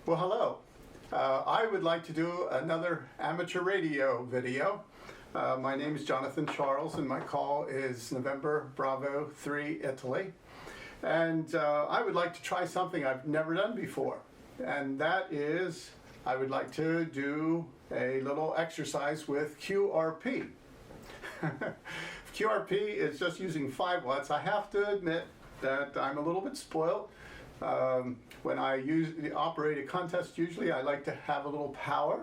Well, hello. I would like to do another amateur radio video. My name is Jonathan Charles and my call is November Bravo 3 Italy. And I would like to try something I've never done before. And that is, I would like to do a little exercise with QRP. QRP is just using 5 watts. I have to admit that I'm a little bit spoiled. When I operate a contest, usually I like to have a little power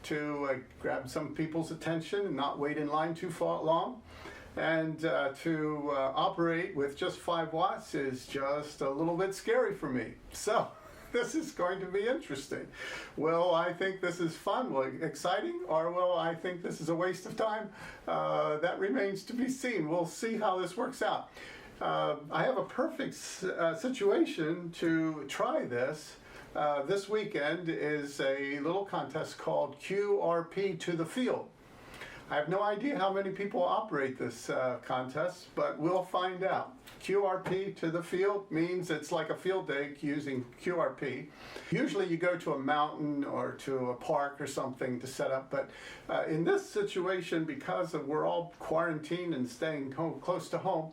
to grab some people's attention and not wait in line too long. And to operate with just 5 watts is just a little bit scary for me. So this is going to be interesting. Will I think this is fun, exciting, or will I think this is a waste of time? That remains to be seen. We'll see how this works out. I have a perfect situation to try this. This weekend is a little contest called QRP to the Field. I have no idea how many people operate this contest, but we'll find out. QRP to the field means it's like a field day using QRP. Usually you go to a mountain or to a park or something to set up, but in this situation, because we're all quarantined and staying close to home,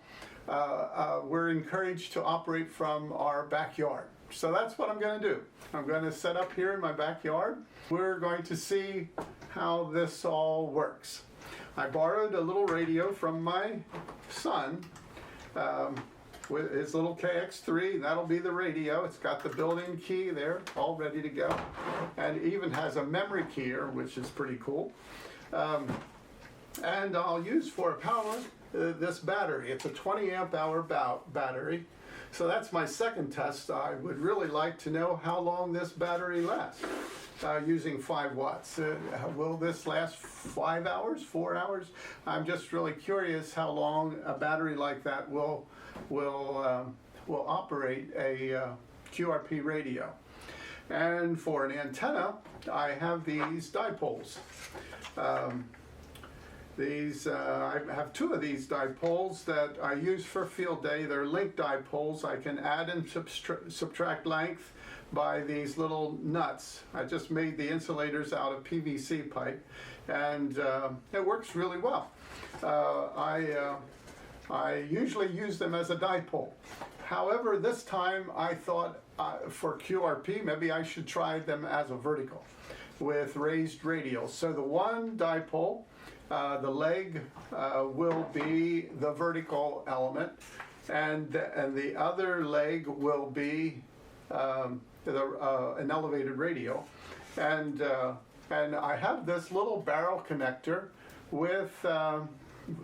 we're encouraged to operate from our backyard. So that's what I'm going to do. I'm going to set up here in my backyard. We're going to see how this all works. I borrowed a little radio from my son with his little KX3. That'll be the radio. It's got the built-in key there, all ready to go. And it even has a memory keyer, which is pretty cool. And I'll use for power this battery. It's a 20 amp hour battery. So that's my second test. I would really like to know how long this battery lasts using 5 watts. Will this last 5 hours, 4 hours? I'm just really curious how long a battery like that will operate a QRP radio. And for an antenna, I have these dipoles. I have 2 of these dipoles that I use for field day. They're link dipoles. I can add and subtract length by these little nuts. I just made the insulators out of PVC pipe, and it works really well. I usually use them as a dipole. However, this time I thought for QRP, maybe I should try them as a vertical with raised radials. So the one dipole, the leg will be the vertical element, and the other leg will be an elevated radio. And I have this little barrel connector with,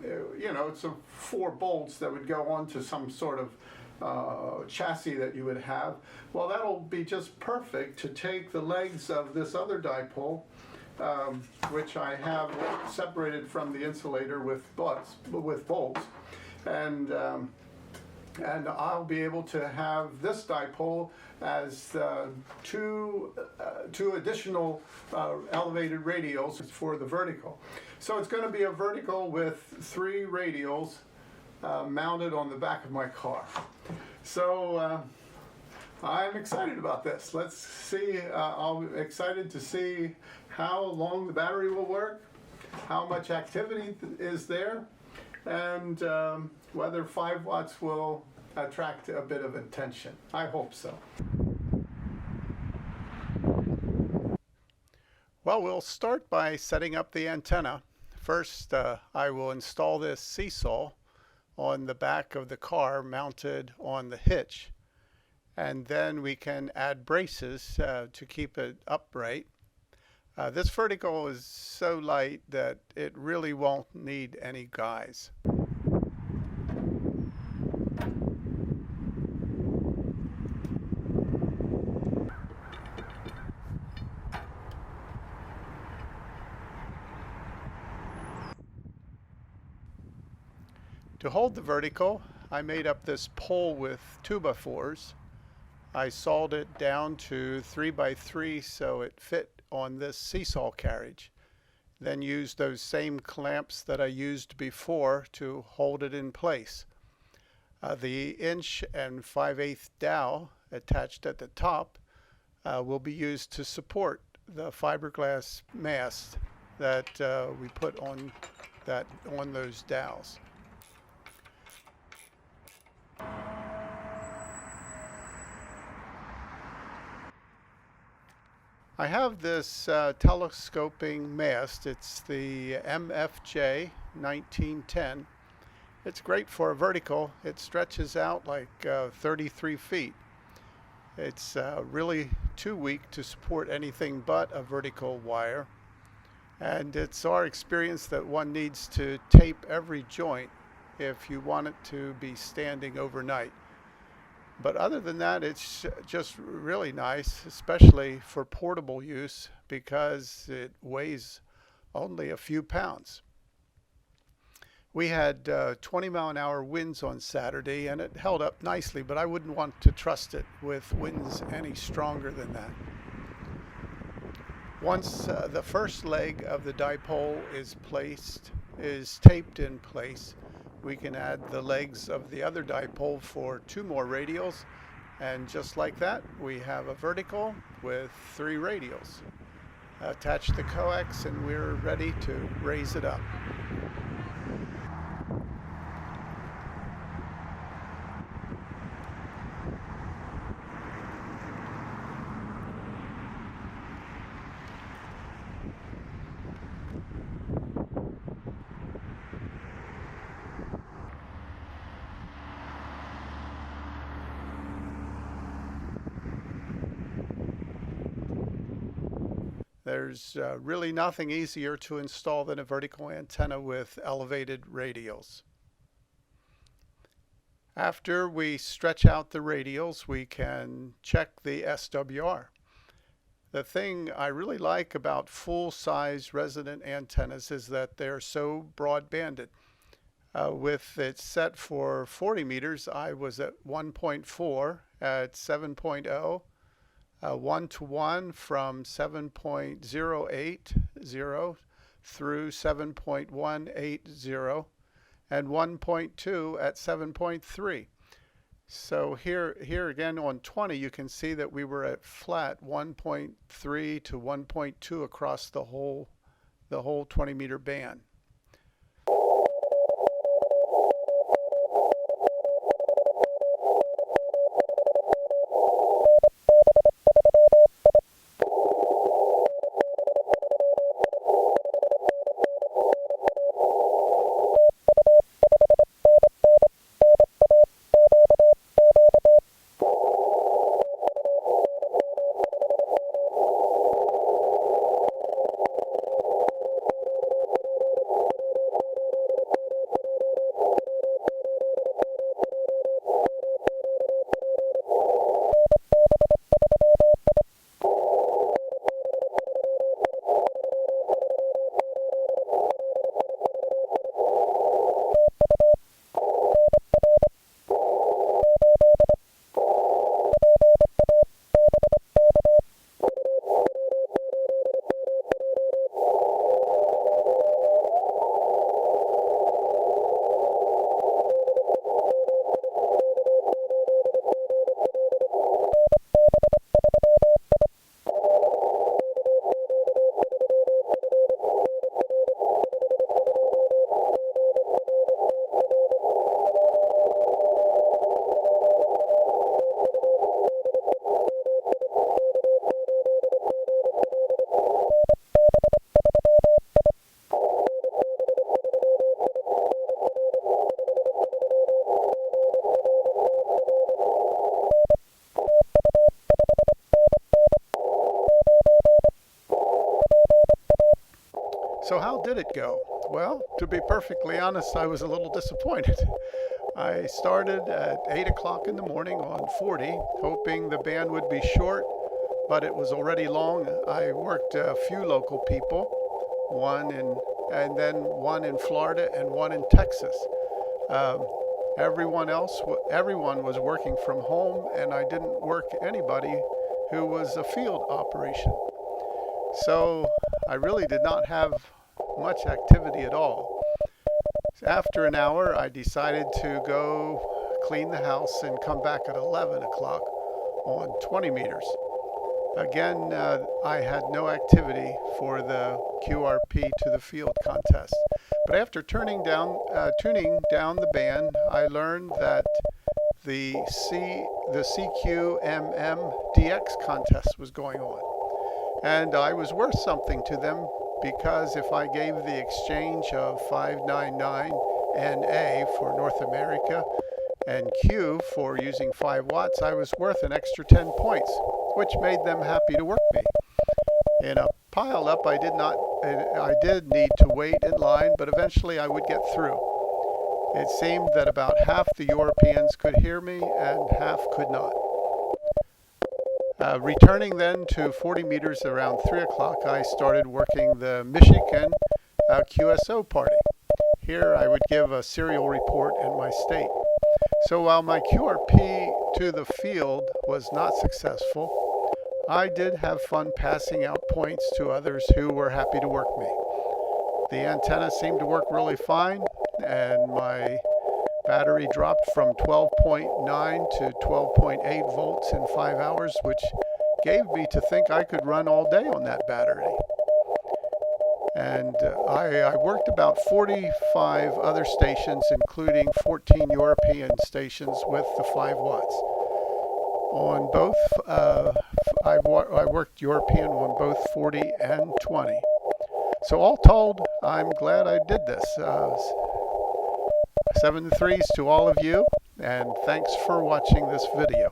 it's 4 bolts that would go onto some sort of chassis that you would have. Well, that'll be just perfect to take the legs of this other dipole, which I have separated from the insulator with bolts, and I'll be able to have this dipole as 2 additional elevated radials for the vertical. So it's going to be a vertical with 3 radials mounted on the back of my car. So I'm excited about this. Let's see. I'm excited to see how long the battery will work, how much activity is there, and whether 5 watts will attract a bit of attention. I hope so. Well, we'll start by setting up the antenna. First, I will install this seesaw on the back of the car mounted on the hitch. And then we can add braces to keep it upright. This vertical is so light that it really won't need any guys. To hold the vertical, I made up this pole with 2x4s. I sawed it down to 3x3 so it fit on this seesaw carriage. Then used those same clamps that I used before to hold it in place. The 1 5/8" dowel attached at the top will be used to support the fiberglass mast that we put on those dowels. I have this telescoping mast. It's the MFJ 1910. It's great for a vertical. It stretches out like 33 feet. It's really too weak to support anything but a vertical wire. And it's our experience that one needs to tape every joint if you want it to be standing overnight. But other than that, it's just really nice, especially for portable use, because it weighs only a few pounds. We had 20-mile-an-hour winds on Saturday, and it held up nicely, but I wouldn't want to trust it with winds any stronger than that. Once the first leg of the dipole is taped in place, we can add the legs of the other dipole for 2 more radials, and just like that, we have a vertical with 3 radials. Attach the coax and we're ready to raise it up. There's really nothing easier to install than a vertical antenna with elevated radials. After we stretch out the radials, we can check the SWR. The thing I really like about full-size resonant antennas is that they're so broad-banded. With it set for 40 meters, I was at 1.4 at 7.0. 1-to-1 from 7.080 through 7.180 and 1.2 at 7.3. So here again on 20 you can see that we were at flat 1.3 to 1.2 across the whole 20-meter band. So how did it go? Well, to be perfectly honest, I was a little disappointed. I started at 8 o'clock in the morning on 40, hoping the band would be short, but it was already long. I worked a few local people, one in Florida and one in Texas. Everyone was working from home, and I didn't work anybody who was a field operation. So I really did not have much activity at all. After an hour, I decided to go clean the house and come back at 11 o'clock on 20 meters. Again, I had no activity for the QRP to the field contest. But after tuning down the band, I learned that the CQMM DX contest was going on. And I was worth something to them because if I gave the exchange of 599 NA for North America and Q for using 5 watts, I was worth an extra 10 points, which made them happy to work me. In a pile up, I did need to wait in line, but eventually I would get through. It seemed that about half the Europeans could hear me and half could not. Returning then to 40 meters around 3 o'clock, I started working the Michigan QSO party. Here I would give a serial report in my state. So while my QRP to the field was not successful, I did have fun passing out points to others who were happy to work me. The antenna seemed to work really fine, and my battery dropped from 12.9 to 12.8 volts in 5 hours, which gave me to think I could run all day on that battery. And I worked about 45 other stations, including 14 European stations with the 5 watts. On both, I worked European on both 40 and 20. So all told, I'm glad I did this. 7 3s to all of you, and thanks for watching this video.